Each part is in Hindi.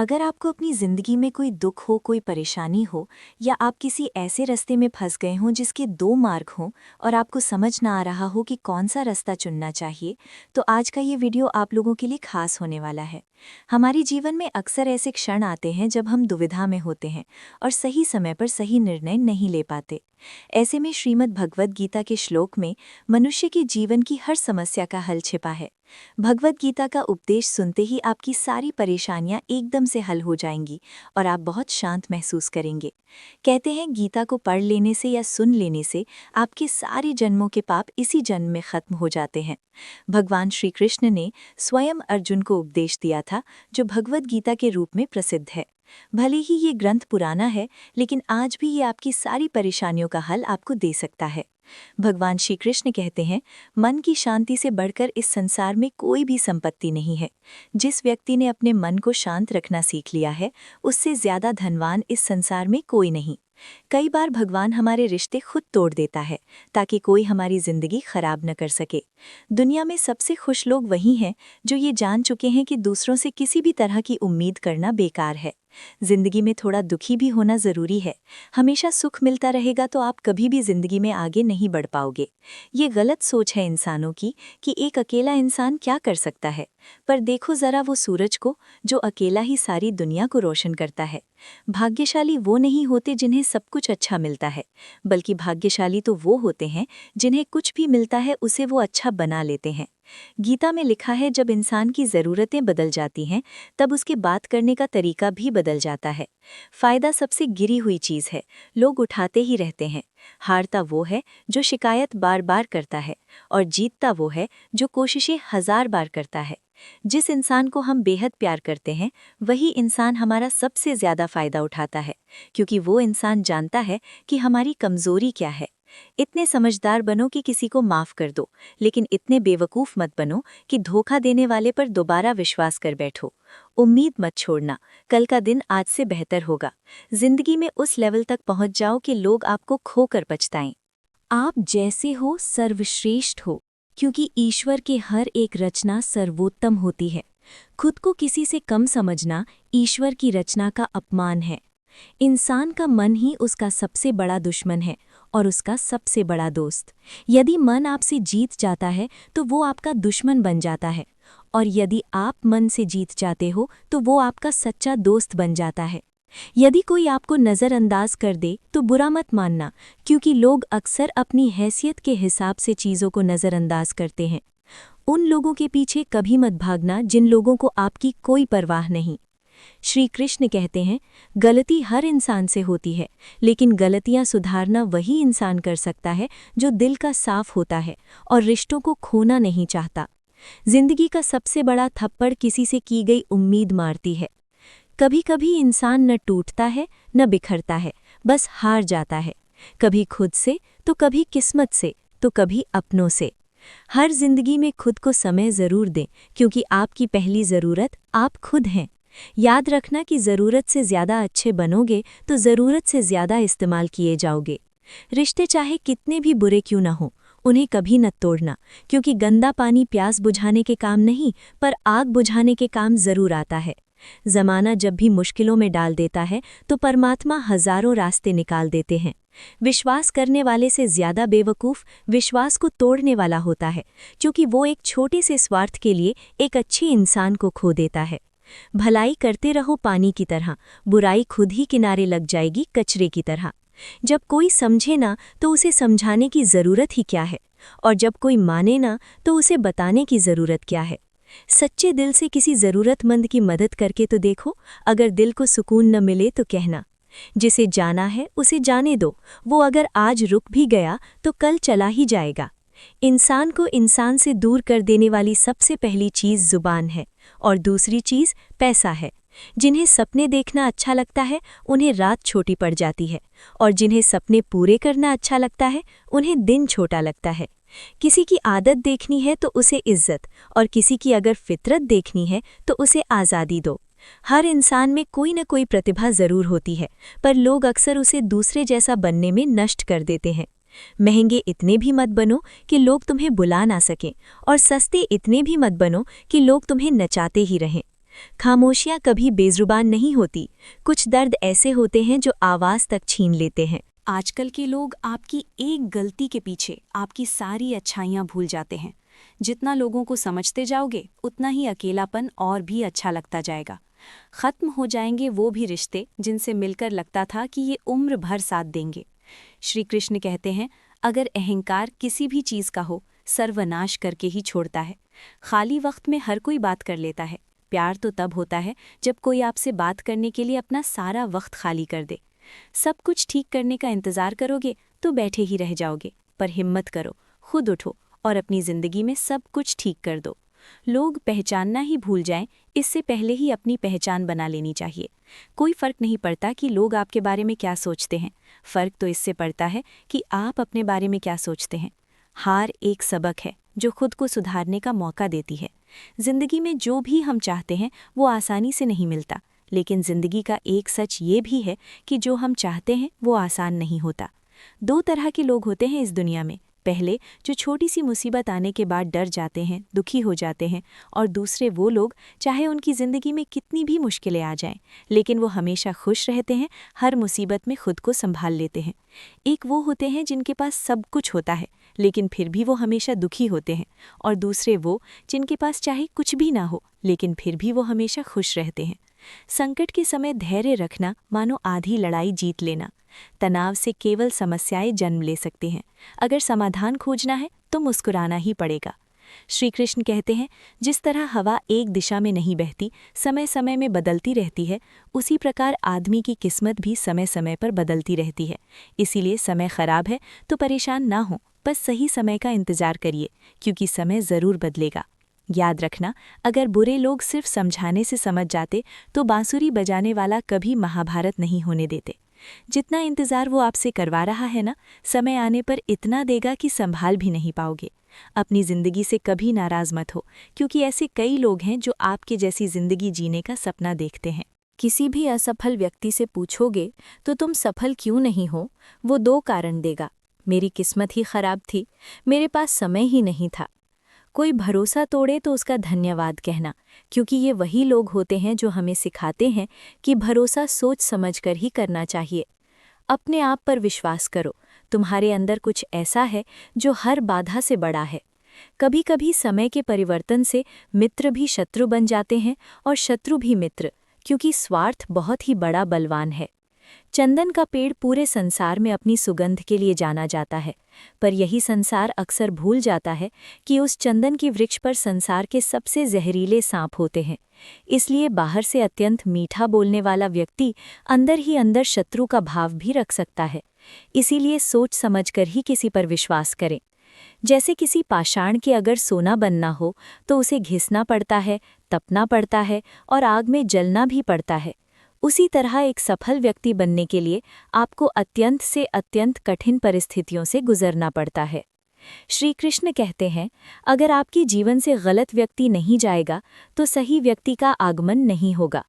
अगर आपको अपनी ज़िंदगी में कोई दुख हो, कोई परेशानी हो या आप किसी ऐसे रास्ते में फंस गए हों जिसके दो मार्ग हों और आपको समझ ना आ रहा हो कि कौन सा रास्ता चुनना चाहिए, तो आज का ये वीडियो आप लोगों के लिए खास होने वाला है। हमारे जीवन में अक्सर ऐसे क्षण आते हैं जब हम दुविधा में होते हैं और सही समय पर सही निर्णय नहीं ले पाते। ऐसे में श्रीमद् भगवद गीता के श्लोक में मनुष्य के जीवन की हर समस्या का हल छिपा है। भगवद गीता का उपदेश सुनते ही आपकी सारी परेशानियां एकदम से हल हो जाएंगी और आप बहुत शांत महसूस करेंगे। कहते हैं गीता को पढ़ लेने से या सुन लेने से आपके सारे जन्मों के पाप इसी जन्म में खत्म हो जाते हैं। भगवान श्री कृष्ण ने स्वयं अर्जुन को उपदेश दिया था, जो भगवद गीता के रूप में प्रसिद्ध है। भले ही ये ग्रंथ पुराना है, लेकिन आज भी ये आपकी सारी परेशानियों का हल आपको दे सकता है। भगवान श्री कृष्ण कहते हैं, मन की शांति से बढ़कर इस संसार में कोई भी संपत्ति नहीं है। जिस व्यक्ति ने अपने मन को शांत रखना सीख लिया है, उससे ज्यादा धनवान इस संसार में कोई नहीं। कई बार भगवान हमारे रिश्ते खुद तोड़ देता है ताकि कोई हमारी जिंदगी खराब न कर सके। दुनिया में सबसे खुश लोग वही हैं जो ये जान चुके हैं कि दूसरों से किसी भी तरह की उम्मीद करना बेकार है। जिंदगी में थोड़ा दुखी भी होना जरूरी है। हमेशा सुख मिलता रहेगा तो आप कभी भी जिंदगी में आगे नहीं बढ़ पाओगे। ये गलत सोच है इंसानों की कि एक अकेला इंसान क्या कर सकता है। पर देखो जरा वो सूरज को, जो अकेला ही सारी दुनिया को रोशन करता है। भाग्यशाली वो नहीं होते जिन्हें सब कुछ अच्छा मिलता है, बल्कि भाग्यशाली तो वो होते हैं जिन्हें कुछ भी मिलता है उसे वो अच्छा बना लेते हैं। गीता में लिखा है, जब इंसान की ज़रूरतें बदल जाती हैं तब उसके बात करने का तरीका भी बदल जाता है। फ़ायदा सबसे गिरी हुई चीज़ है, लोग उठाते ही रहते हैं। हारता वो है जो शिकायत बार बार करता है, और जीतता वो है जो कोशिशें 1000 बार करता है। जिस इंसान को हम बेहद प्यार करते हैं, वही इंसान हमारा सबसे ज़्यादा फ़ायदा उठाता है, क्योंकि वो इंसान जानता है कि हमारी कमज़ोरी क्या है। इतने समझदार बनो कि किसी को माफ़ कर दो, लेकिन इतने बेवकूफ़ मत बनो कि धोखा देने वाले पर दोबारा विश्वास कर बैठो। उम्मीद मत छोड़ना, कल का दिन आज से बेहतर होगा। जिंदगी में उस लेवल तक पहुंच जाओ कि लोग आपको खोकर पछताएं। आप जैसे हो सर्वश्रेष्ठ हो, क्योंकि ईश्वर के हर एक रचना सर्वोत्तम होती है। खुद को किसी से कम समझना ईश्वर की रचना का अपमान है। इंसान का मन ही उसका सबसे बड़ा दुश्मन है और उसका सबसे बड़ा दोस्त। यदि मन आपसे जीत जाता है तो वो आपका दुश्मन बन जाता है, और यदि आप मन से जीत जाते हो तो वो आपका सच्चा दोस्त बन जाता है। यदि कोई आपको नज़रअंदाज कर दे तो बुरा मत मानना, क्योंकि लोग अक्सर अपनी हैसियत के हिसाब से चीज़ों को नज़रअंदाज करते हैं। उन लोगों के पीछे कभी मत भागना जिन लोगों को आपकी कोई परवाह नहीं। श्री कृष्ण कहते हैं, गलती हर इंसान से होती है, लेकिन गलतियां सुधारना वही इंसान कर सकता है जो दिल का साफ होता है और रिश्तों को खोना नहीं चाहता। जिंदगी का सबसे बड़ा थप्पड़ किसी से की गई उम्मीद मारती है। कभी कभी इंसान न टूटता है न बिखरता है, बस हार जाता है। कभी खुद से तो कभी किस्मत से तो कभी अपनों से। हर जिंदगी में खुद को समय जरूर दें, क्योंकि आपकी पहली ज़रूरत आप खुद हैं। याद रखना कि ज़रूरत से ज़्यादा अच्छे बनोगे तो ज़रूरत से ज़्यादा इस्तेमाल किए जाओगे। रिश्ते चाहे कितने भी बुरे क्यों न हो, उन्हें कभी न तोड़ना, क्योंकि गंदा पानी प्यास बुझाने के काम नहीं पर आग बुझाने के काम ज़रूर आता है। ज़माना जब भी मुश्किलों में डाल देता है तो परमात्मा हज़ारों रास्ते निकाल देते हैं। विश्वास करने वाले से ज़्यादा बेवकूफ़ विश्वास को तोड़ने वाला होता है, क्योंकि वो एक छोटे से स्वार्थ के लिए एक अच्छे इंसान को खो देता है। भलाई करते रहो पानी की तरह, बुराई खुद ही किनारे लग जाएगी कचरे की तरह। जब कोई समझे ना तो उसे समझाने की ज़रूरत ही क्या है, और जब कोई माने ना तो उसे बताने की ज़रूरत क्या है। सच्चे दिल से किसी ज़रूरतमंद की मदद करके तो देखो, अगर दिल को सुकून न मिले तो कहना। जिसे जाना है उसे जाने दो, वो अगर आज रुक भी गया तो कल चला ही जाएगा। इंसान को इंसान से दूर कर देने वाली सबसे पहली चीज़ ज़ुबान है, और दूसरी चीज़ पैसा है। जिन्हें सपने देखना अच्छा लगता है उन्हें रात छोटी पड़ जाती है, और जिन्हें सपने पूरे करना अच्छा लगता है उन्हें दिन छोटा लगता है। किसी की आदत देखनी है तो उसे इज्जत, और किसी की अगर फितरत देखनी है तो उसे आज़ादी दो। हर इंसान में कोई न कोई प्रतिभा ज़रूर होती है, पर लोग अक्सर उसे दूसरे जैसा बनने में नष्ट कर देते हैं। महंगे इतने भी मत बनो कि लोग तुम्हें बुला ना सकें, और सस्ते इतने भी मत बनो कि लोग तुम्हें नचाते ही रहें। खामोशियाँ कभी बेजुबान नहीं होती, कुछ दर्द ऐसे होते हैं जो आवाज़ तक छीन लेते हैं। आजकल के लोग आपकी एक गलती के पीछे आपकी सारी अच्छाइयाँ भूल जाते हैं। जितना लोगों को समझते जाओगे उतना ही अकेलापन और भी अच्छा लगता जाएगा। खत्म हो जाएंगे वो भी रिश्ते जिनसे मिलकर लगता था कि ये उम्र भर साथ देंगे। श्री कृष्ण कहते हैं, अगर अहंकार किसी भी चीज़ का हो, सर्वनाश करके ही छोड़ता है। खाली वक्त में हर कोई बात कर लेता है। प्यार तो तब होता है जब कोई आपसे बात करने के लिए अपना सारा वक्त खाली कर दे। सब कुछ ठीक करने का इंतज़ार करोगे तो बैठे ही रह जाओगे, पर हिम्मत करो, खुद उठो और अपनी ज़िंदगी में सब कुछ ठीक कर दो। लोग पहचानना ही भूल जाएं, इससे पहले ही अपनी पहचान बना लेनी चाहिए। कोई फ़र्क नहीं पड़ता कि लोग आपके बारे में क्या सोचते हैं, फ़र्क तो इससे पड़ता है कि आप अपने बारे में क्या सोचते हैं। हार एक सबक है जो खुद को सुधारने का मौका देती है। ज़िंदगी में जो भी हम चाहते हैं वो आसानी से नहीं मिलता, लेकिन ज़िंदगी का एक सच ये भी है कि जो हम चाहते हैं वो आसान नहीं होता। दो तरह के लोग होते हैं इस दुनिया में, पहले जो छोटी सी मुसीबत आने के बाद डर जाते हैं, दुखी हो जाते हैं, और दूसरे वो लोग चाहे उनकी ज़िंदगी में कितनी भी मुश्किलें आ जाएं, लेकिन वो हमेशा खुश रहते हैं, हर मुसीबत में खुद को संभाल लेते हैं। एक वो होते हैं जिनके पास सब कुछ होता है लेकिन फिर भी वो हमेशा दुखी होते हैं, और दूसरे वो जिनके पास चाहे कुछ भी ना हो लेकिन फिर भी वो हमेशा खुश रहते हैं। संकट के समय धैर्य रखना मानो आधी लड़ाई जीत लेना। तनाव से केवल समस्याएं जन्म ले सकती हैं। अगर समाधान खोजना है तो मुस्कुराना ही पड़ेगा। श्री कृष्ण कहते हैं, जिस तरह हवा एक दिशा में नहीं बहती, समय समय में बदलती रहती है, उसी प्रकार आदमी की किस्मत भी समय समय पर बदलती रहती है। इसीलिए समय खराब है तो परेशान ना हो, बस सही समय का इंतजार करिए, क्योंकि समय ज़रूर बदलेगा। याद रखना, अगर बुरे लोग सिर्फ समझाने से समझ जाते तो बांसुरी बजाने वाला कभी महाभारत नहीं होने देते। जितना इंतज़ार वो आपसे करवा रहा है ना, समय आने पर इतना देगा कि संभाल भी नहीं पाओगे। अपनी ज़िंदगी से कभी नाराज़ मत हो, क्योंकि ऐसे कई लोग हैं जो आपके जैसी ज़िंदगी जीने का सपना देखते हैं। किसी भी असफल व्यक्ति से पूछोगे तो तुम सफल क्यों नहीं हो, वो दो कारण देगा। मेरी किस्मत ही खराब थी, मेरे पास समय ही नहीं था। कोई भरोसा तोड़े तो उसका धन्यवाद कहना, क्योंकि ये वही लोग होते हैं जो हमें सिखाते हैं कि भरोसा सोच समझकर ही करना चाहिए। अपने आप पर विश्वास करो, तुम्हारे अंदर कुछ ऐसा है जो हर बाधा से बड़ा है। कभी कभी समय के परिवर्तन से मित्र भी शत्रु बन जाते हैं और शत्रु भी मित्र, क्योंकि स्वार्थ बहुत ही बड़ा बलवान है। चंदन का पेड़ पूरे संसार में अपनी सुगंध के लिए जाना जाता है, पर यही संसार अक्सर भूल जाता है कि उस चंदन के वृक्ष पर संसार के सबसे जहरीले सांप होते हैं। इसलिए बाहर से अत्यंत मीठा बोलने वाला व्यक्ति अंदर ही अंदर शत्रु का भाव भी रख सकता है। इसीलिए सोच समझकर ही किसी पर विश्वास करें। जैसे किसी पाषाण के अगर सोना बनना हो तो उसे घिसना पड़ता है, तपना पड़ता है और आग में जलना भी पड़ता है। उसी तरह एक सफल व्यक्ति बनने के लिए आपको अत्यंत से अत्यंत कठिन परिस्थितियों से गुजरना पड़ता है। श्री कृष्ण कहते हैं, अगर आपकी जीवन से गलत व्यक्ति नहीं जाएगा तो सही व्यक्ति का आगमन नहीं होगा।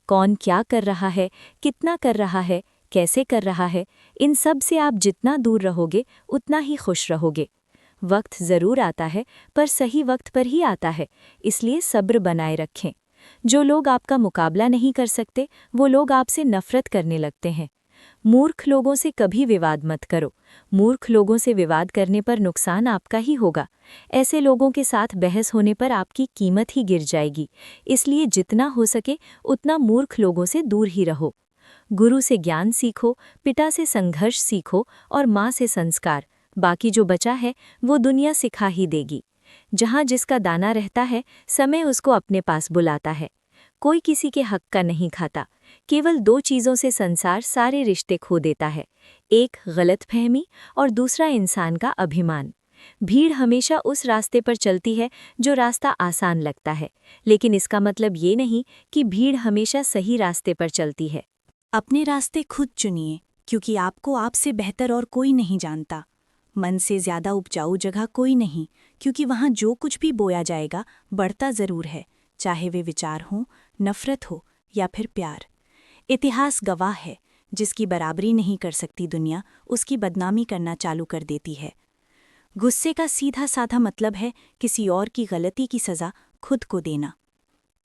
कौन क्या कर रहा है, कितना कर रहा है, कैसे कर रहा है, इन सब से आप जितना दूर रहोगे उतना ही खुश रहोगे। वक्त ज़रूर आता है, पर सही वक्त पर ही आता है, इसलिए सब्र बनाए रखें। जो लोग आपका मुकाबला नहीं कर सकते, वो लोग आपसे नफरत करने लगते हैं। मूर्ख लोगों से कभी विवाद मत करो। मूर्ख लोगों से विवाद करने पर नुकसान आपका ही होगा। ऐसे लोगों के साथ बहस होने पर आपकी कीमत ही गिर जाएगी। इसलिए जितना हो सके उतना मूर्ख लोगों से दूर ही रहो। गुरु से ज्ञान सीखो, पिता से संघर्ष सीखो और माँ से संस्कार। बाकी जो बचा है वो दुनिया सिखा ही देगी। जहाँ जिसका दाना रहता है, समय उसको अपने पास बुलाता है। कोई किसी के हक का नहीं खाता। केवल दो चीज़ों से संसार सारे रिश्ते खो देता है, एक गलतफहमी और दूसरा इंसान का अभिमान। भीड़ हमेशा उस रास्ते पर चलती है जो रास्ता आसान लगता है, लेकिन इसका मतलब ये नहीं कि भीड़ हमेशा सही रास्ते पर चलती है। अपने रास्ते खुद चुनिए, क्योंकि आपको आपसे बेहतर और कोई नहीं जानता। मन से ज़्यादा उपजाऊ जगह कोई नहीं, क्योंकि वहाँ जो कुछ भी बोया जाएगा बढ़ता ज़रूर है, चाहे वे विचार हों, नफ़रत हो या फिर प्यार। इतिहास गवाह है, जिसकी बराबरी नहीं कर सकती दुनिया, उसकी बदनामी करना चालू कर देती है। गुस्से का सीधा साधा मतलब है किसी और की गलती की सज़ा खुद को देना।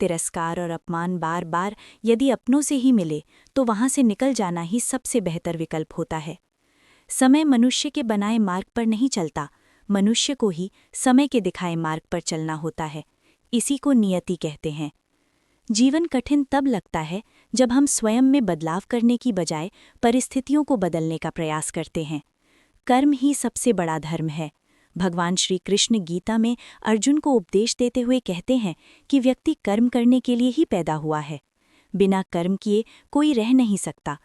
तिरस्कार और अपमान बार बार यदि अपनों से ही मिले तो वहां से निकल जाना ही सबसे बेहतर विकल्प होता है। समय मनुष्य के बनाए मार्ग पर नहीं चलता, मनुष्य को ही समय के दिखाए मार्ग पर चलना होता है। इसी को नियति कहते हैं। जीवन कठिन तब लगता है जब हम स्वयं में बदलाव करने की बजाय परिस्थितियों को बदलने का प्रयास करते हैं। कर्म ही सबसे बड़ा धर्म है। भगवान श्री कृष्ण गीता में अर्जुन को उपदेश देते हुए कहते हैं कि व्यक्ति कर्म करने के लिए ही पैदा हुआ है। बिना कर्म किए कोई रह नहीं सकता।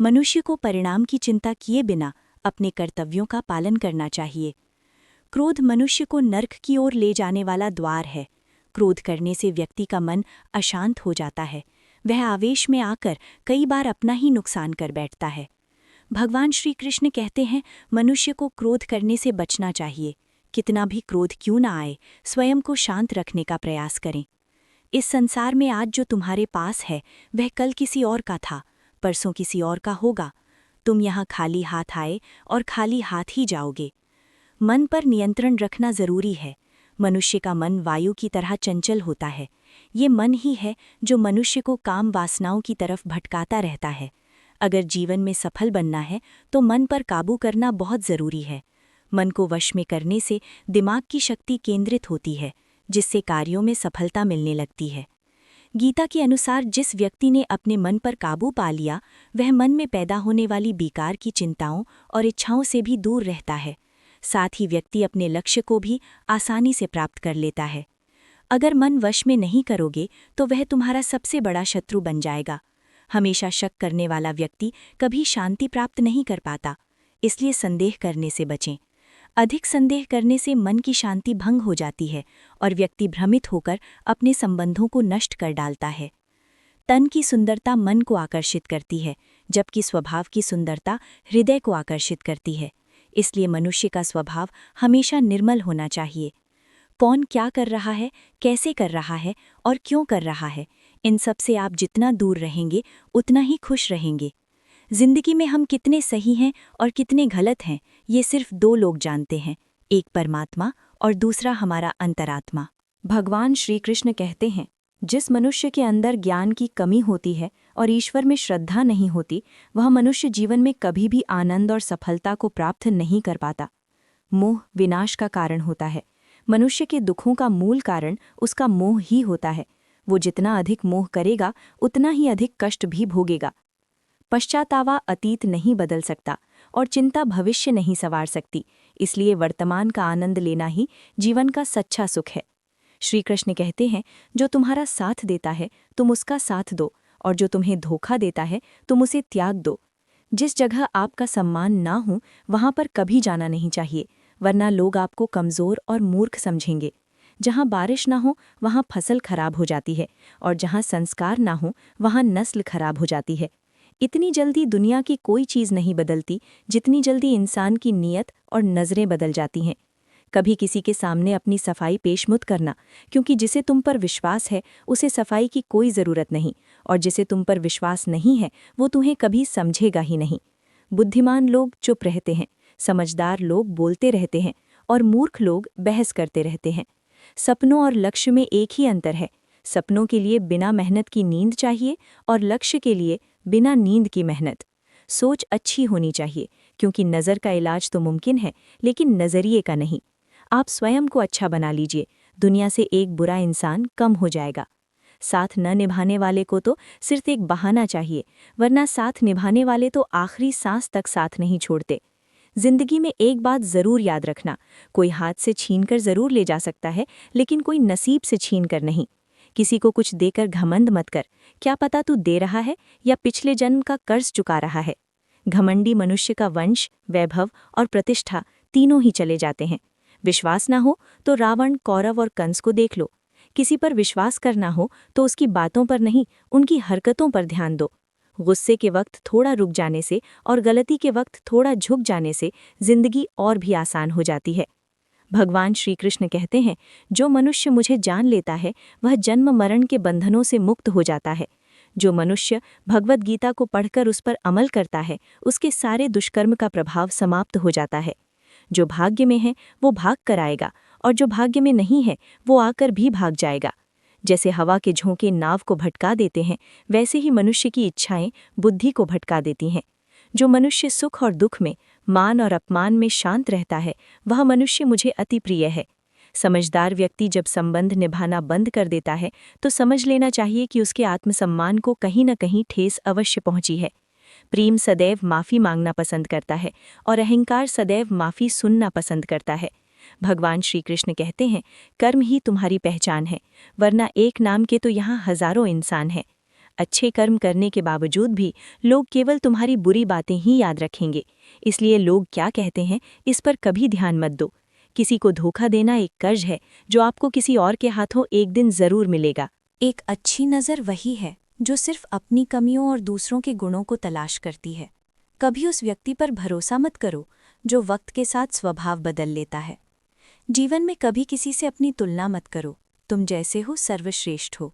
मनुष्य को परिणाम की चिंता किए बिना अपने कर्तव्यों का पालन करना चाहिए। क्रोध मनुष्य को नर्क की ओर ले जाने वाला द्वार है। क्रोध करने से व्यक्ति का मन अशांत हो जाता है। वह आवेश में आकर कई बार अपना ही नुकसान कर बैठता है। भगवान श्री कृष्ण कहते हैं मनुष्य को क्रोध करने से बचना चाहिए। कितना भी क्रोध क्यों ना आए, स्वयं को शांत रखने का प्रयास करें। इस संसार में आज जो तुम्हारे पास है वह कल किसी और का था, परसों किसी और का होगा। तुम यहाँ खाली हाथ आए और खाली हाथ ही जाओगे। मन पर नियंत्रण रखना जरूरी है। मनुष्य का मन वायु की तरह चंचल होता है। ये मन ही है जो मनुष्य को काम वासनाओं की तरफ भटकाता रहता है। अगर जीवन में सफल बनना है तो मन पर काबू करना बहुत जरूरी है। मन को वश में करने से दिमाग की शक्ति केंद्रित होती है, जिससे कार्यों में सफलता मिलने लगती है। गीता के अनुसार जिस व्यक्ति ने अपने मन पर काबू पा लिया वह मन में पैदा होने वाली बेकार की चिंताओं और इच्छाओं से भी दूर रहता है। साथ ही व्यक्ति अपने लक्ष्य को भी आसानी से प्राप्त कर लेता है। अगर मन वश में नहीं करोगे तो वह तुम्हारा सबसे बड़ा शत्रु बन जाएगा। हमेशा शक करने वाला व्यक्ति कभी शांति प्राप्त नहीं कर पाता, इसलिए संदेह करने से बचें। अधिक संदेह करने से मन की शांति भंग हो जाती है और व्यक्ति भ्रमित होकर अपने संबंधों को नष्ट कर डालता है। तन की सुंदरता मन को आकर्षित करती है, जबकि स्वभाव की सुंदरता हृदय को आकर्षित करती है। इसलिए मनुष्य का स्वभाव हमेशा निर्मल होना चाहिए। कौन क्या कर रहा है, कैसे कर रहा है और क्यों कर रहा है, इन सब से आप जितना दूर रहेंगे उतना ही खुश रहेंगे। जिंदगी में हम कितने सही हैं और कितने गलत हैं, ये सिर्फ दो लोग जानते हैं, एक परमात्मा और दूसरा हमारा अंतरात्मा। भगवान श्री कृष्ण कहते हैं, जिस मनुष्य के अंदर ज्ञान की कमी होती है और ईश्वर में श्रद्धा नहीं होती, वह मनुष्य जीवन में कभी भी आनंद और सफलता को प्राप्त नहीं कर पाता। मोह विनाश का कारण होता है। मनुष्य के दुखों का मूल कारण उसका मोह ही होता है। वो जितना अधिक मोह करेगा उतना ही अधिक कष्ट भी भोगेगा। पश्चातावा अतीत नहीं बदल सकता और चिंता भविष्य नहीं संवार सकती, इसलिए वर्तमान का आनंद लेना ही जीवन का सच्चा सुख है। श्री कृष्ण कहते हैं, जो तुम्हारा साथ देता है तुम उसका साथ दो, और जो तुम्हें धोखा देता है तुम उसे त्याग दो। जिस जगह आपका सम्मान ना हो वहां पर कभी जाना नहीं चाहिए, वरना लोग आपको कमज़ोर और मूर्ख समझेंगे। जहां बारिश ना हो वहां फसल खराब हो जाती है, और जहां संस्कार ना हो वहां नस्ल खराब हो जाती है। इतनी जल्दी दुनिया की कोई चीज़ नहीं बदलती जितनी जल्दी इंसान की नीयत और नज़रें बदल जाती हैं। कभी किसी के सामने अपनी सफाई पेश मत करना, क्योंकि जिसे तुम पर विश्वास है उसे सफाई की कोई ज़रूरत नहीं, और जिसे तुम पर विश्वास नहीं है वो तुम्हें कभी समझेगा ही नहीं। बुद्धिमान लोग चुप रहते हैं, समझदार लोग बोलते रहते हैं और मूर्ख लोग बहस करते रहते हैं। सपनों और लक्ष्य में एक ही अंतर है। सपनों के लिए बिना मेहनत की नींद चाहिए और लक्ष्य के लिए बिना नींद की मेहनत। सोच अच्छी होनी चाहिए, क्योंकि नज़र का इलाज तो मुमकिन है लेकिन नज़रिए का नहीं। आप स्वयं को अच्छा बना लीजिए, दुनिया से एक बुरा इंसान कम हो जाएगा। साथ न निभाने वाले को तो सिर्फ एक बहाना चाहिए, वरना साथ निभाने वाले तो आखिरी सांस तक साथ नहीं छोड़ते। जिंदगी में एक बात जरूर याद रखना, कोई हाथ से छीनकर जरूर ले जा सकता है लेकिन कोई नसीब से छीनकर नहीं। किसी को कुछ देकर घमंड मत कर, क्या पता तू दे रहा है या पिछले जन्म का कर्ज चुका रहा है। घमंडी मनुष्य का वंश, वैभव और प्रतिष्ठा तीनों ही चले जाते हैं। विश्वास ना हो तो रावण, कौरव और कंस को देख लो। किसी पर विश्वास करना हो तो उसकी बातों पर नहीं, उनकी हरकतों पर ध्यान दो। गुस्से के वक्त थोड़ा रुक जाने से और गलती के वक्त थोड़ा झुक जाने से जिंदगी और भी आसान हो जाती है। भगवान श्री कृष्ण कहते हैं, जो मनुष्य मुझे जान लेता है वह जन्म मरण के बंधनों से मुक्त हो जाता है। जो मनुष्य भगवद गीता को पढ़कर उस पर अमल करता है उसके सारे दुष्कर्म का प्रभाव समाप्त हो जाता है। जो भाग्य में है वो भाग कर आएगा और जो भाग्य में नहीं है वो आकर भी भाग जाएगा। जैसे हवा के झोंके नाव को भटका देते हैं, वैसे ही मनुष्य की इच्छाएं बुद्धि को भटका देती हैं। जो मनुष्य सुख और दुख में, मान और अपमान में शांत रहता है, वह मनुष्य मुझे अति प्रिय है। समझदार व्यक्ति जब संबंध निभाना बंद कर देता है तो समझ लेना चाहिए कि उसके आत्मसम्मान को कहीं न कहीं ठेस अवश्य पहुंची है। प्रेम सदैव माफ़ी मांगना पसंद करता है और अहंकार सदैव माफ़ी सुनना पसंद करता है। भगवान श्री कृष्ण कहते हैं, कर्म ही तुम्हारी पहचान है, वरना एक नाम के तो यहाँ हजारों इंसान हैं। अच्छे कर्म करने के बावजूद भी लोग केवल तुम्हारी बुरी बातें ही याद रखेंगे, इसलिए लोग क्या कहते हैं इस पर कभी ध्यान मत दो। किसी को धोखा देना एक कर्ज है जो आपको किसी और के हाथों एक दिन जरूर मिलेगा। एक अच्छी नज़र वही है जो सिर्फ अपनी कमियों और दूसरों के गुणों को तलाश करती है। कभी उस व्यक्ति पर भरोसा मत करो जो वक्त के साथ स्वभाव बदल लेता है। जीवन में कभी किसी से अपनी तुलना मत करो, तुम जैसे हो सर्वश्रेष्ठ हो।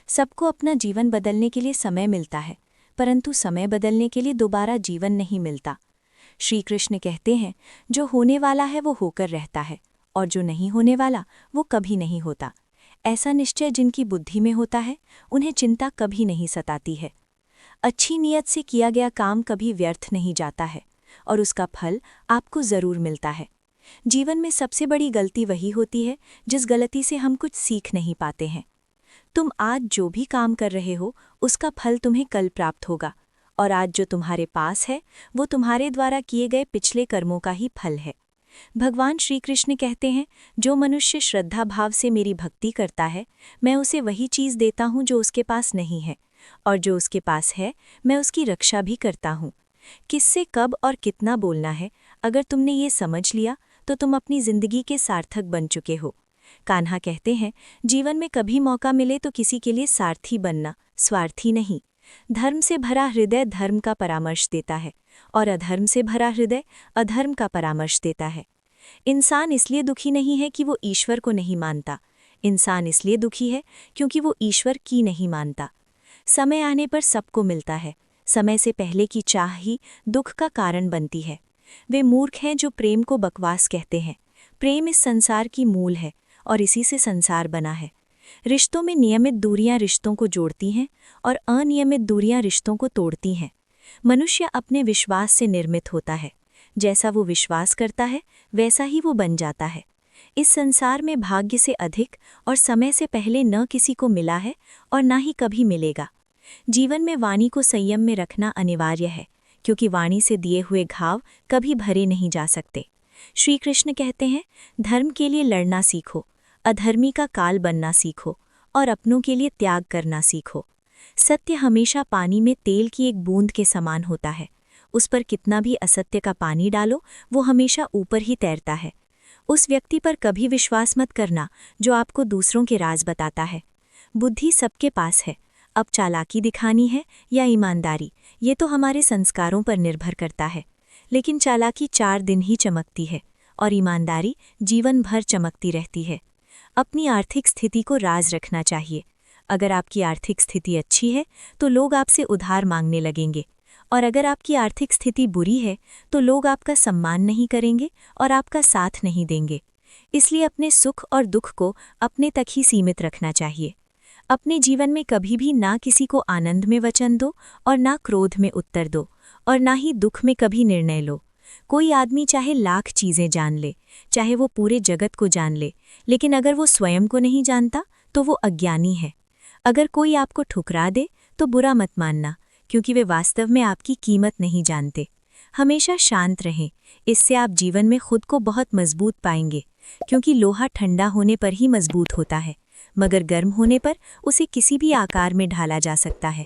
सबको अपना जीवन बदलने के लिए समय मिलता है, परंतु समय बदलने के लिए दोबारा जीवन नहीं मिलता। श्री कृष्ण कहते हैं, जो होने वाला है वो होकर रहता है और जो नहीं होने वाला वो कभी नहीं होता। ऐसा निश्चय जिनकी बुद्धि में होता है, उन्हें चिंता कभी नहीं सताती है। अच्छी नीयत से किया गया काम कभी व्यर्थ नहीं जाता है और उसका फल आपको ज़रूर मिलता है। जीवन में सबसे बड़ी गलती वही होती है जिस गलती से हम कुछ सीख नहीं पाते हैं। तुम आज जो भी काम कर रहे हो उसका फल तुम्हें कल प्राप्त होगा, और आज जो तुम्हारे पास है वो तुम्हारे द्वारा किए गए पिछले कर्मों का ही फल है। भगवान श्री कृष्ण कहते हैं, जो मनुष्य श्रद्धा भाव से मेरी भक्ति करता है, मैं उसे वही चीज़ देता हूँ जो उसके पास नहीं है, और जो उसके पास है मैं उसकी रक्षा भी करता हूँ। किससे कब और कितना बोलना है, अगर तुमने ये समझ लिया तो तुम अपनी जिंदगी के सार्थक बन चुके हो। कान्हा कहते हैं, जीवन में कभी मौका मिले तो किसी के लिए सारथी बनना, स्वार्थी नहीं। धर्म से भरा हृदय धर्म का परामर्श देता है और अधर्म से भरा हृदय अधर्म का परामर्श देता है। इंसान इसलिए दुखी नहीं है कि वो ईश्वर को नहीं मानता, इंसान इसलिए दुखी है क्योंकि वो ईश्वर की नहीं मानता। समय आने पर सबको मिलता है, समय से पहले की चाह ही दुख का कारण बनती है। वे मूर्ख हैं जो प्रेम को बकवास कहते हैं। प्रेम इस संसार की मूल है और इसी से संसार बना है। रिश्तों में नियमित दूरियां रिश्तों को जोड़ती हैं और अनियमित दूरियां रिश्तों को तोड़ती हैं। मनुष्य अपने विश्वास से निर्मित होता है, जैसा वो विश्वास करता है वैसा ही वो बन जाता है। इस संसार में भाग्य से अधिक और समय से पहले न किसी को मिला है और न ही कभी मिलेगा। जीवन में वाणी को संयम में रखना अनिवार्य है, क्योंकि वाणी से दिए हुए घाव कभी भरे नहीं जा सकते। श्री कृष्ण कहते हैं, धर्म के लिए लड़ना सीखो, अधर्मी का काल बनना सीखो और अपनों के लिए त्याग करना सीखो। सत्य हमेशा पानी में तेल की एक बूंद के समान होता है। उस पर कितना भी असत्य का पानी डालो वो हमेशा ऊपर ही तैरता है। उस व्यक्ति पर कभी विश्वास मत करना जो आपको दूसरों के राज बताता है। बुद्धि सबके पास है, अब चालाकी दिखानी है या ईमानदारी, ये तो हमारे संस्कारों पर निर्भर करता है। लेकिन चालाकी 4 दिन ही चमकती है और ईमानदारी जीवन भर चमकती रहती है। अपनी आर्थिक स्थिति को राज रखना चाहिए। अगर आपकी आर्थिक स्थिति अच्छी है तो लोग आपसे उधार मांगने लगेंगे, और अगर आपकी आर्थिक स्थिति बुरी है तो लोग आपका सम्मान नहीं करेंगे और आपका साथ नहीं देंगे। इसलिए अपने सुख और दुख को अपने तक ही सीमित रखना चाहिए। अपने जीवन में कभी भी ना किसी को आनंद में वचन दो और ना क्रोध में उत्तर दो, और ना ही दुख में कभी निर्णय लो। कोई आदमी चाहे लाख चीज़ें जान ले, चाहे वो पूरे जगत को जान ले, लेकिन अगर वो स्वयं को नहीं जानता तो वो अज्ञानी है। अगर कोई आपको ठुकरा दे तो बुरा मत मानना, क्योंकि वे वास्तव में आपकी कीमत नहीं जानते। हमेशा शांत रहें, इससे आप जीवन में खुद को बहुत मजबूत पाएंगे, क्योंकि लोहा ठंडा होने पर ही मजबूत होता है, मगर गर्म होने पर उसे किसी भी आकार में ढाला जा सकता है।